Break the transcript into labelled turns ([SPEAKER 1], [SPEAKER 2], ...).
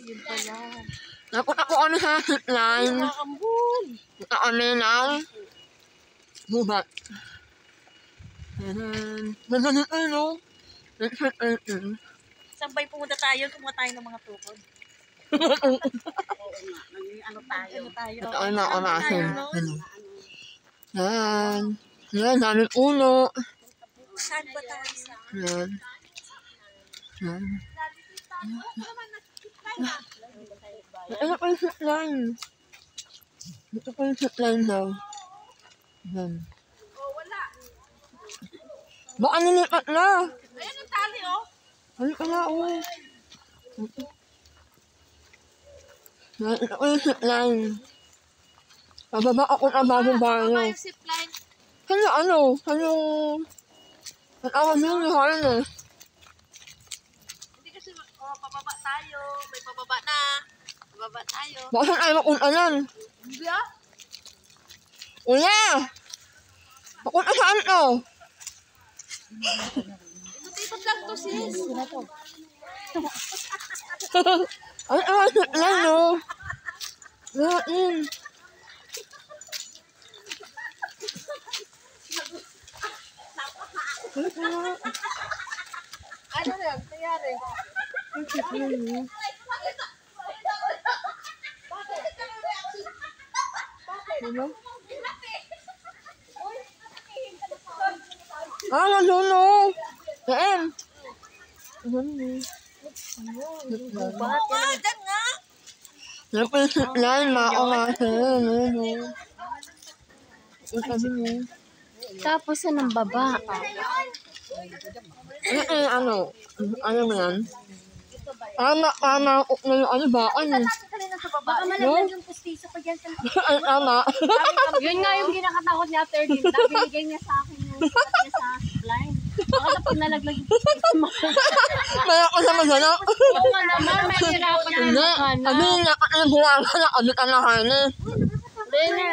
[SPEAKER 1] yun pala.
[SPEAKER 2] Napunta po kami sa zipline.
[SPEAKER 1] Nakakambul.
[SPEAKER 2] Punta kami ng gubat. Ganun ito, no?
[SPEAKER 1] Sabay pumunta tayo, kumuha tayo ng mga tukod. Ano tayo?
[SPEAKER 2] Ito na ako natin. Yan. Yan, daming ulo.
[SPEAKER 1] Saan ba tayo?
[SPEAKER 2] Yan. Yan. Ano pa yung zipline? Ito pa yung zipline daw. Yan. Baka nilipat na.
[SPEAKER 1] Ayan ang tali, oh.
[SPEAKER 2] Ano ka na, oh. Yan, ito pa yung zipline. Pababa ako na bagong bayo.
[SPEAKER 1] Yung zipline.
[SPEAKER 2] Kanya ano? Kanyang... Nag-awan mo yung harness.
[SPEAKER 1] Hindi kasi, pababa tayo. May pababa na. Pababa tayo.
[SPEAKER 2] Baka saan tayo mapunta yan?
[SPEAKER 1] Hindi ah.
[SPEAKER 2] Uya! Mapunta saan to?
[SPEAKER 1] Ikot-ikot lang to, sis.
[SPEAKER 2] Ano naman zipline, no? Yan.
[SPEAKER 1] Ano na yan? Nangyari?
[SPEAKER 2] Ang zipline, no? Ano? Ah, nandun, no? Yan. Nandun.
[SPEAKER 1] Oo nga, dyan nga.
[SPEAKER 2] Yan pa yung zipline, makakasin. Yan, no? Sabi mo.
[SPEAKER 3] Tapos anong baba?
[SPEAKER 2] Ano mo yan? Tama na yung ano ba? Ano?
[SPEAKER 3] Baka malaglag yung pustiso ko dyan sa...
[SPEAKER 2] Ay, tama.
[SPEAKER 3] Yun nga yung kinakatakot niya after din. Binigay niya sa akin yung sukat niya sa line. Baka na pag nalaglag yung pustiso mo.
[SPEAKER 2] Maya ko naman gano'n.
[SPEAKER 3] Oo nga naman, may hirapan na
[SPEAKER 2] Hindi.
[SPEAKER 3] yung
[SPEAKER 2] Sabi niya, ano buwan ka na, abit ang nakain eh.
[SPEAKER 3] Hindi na.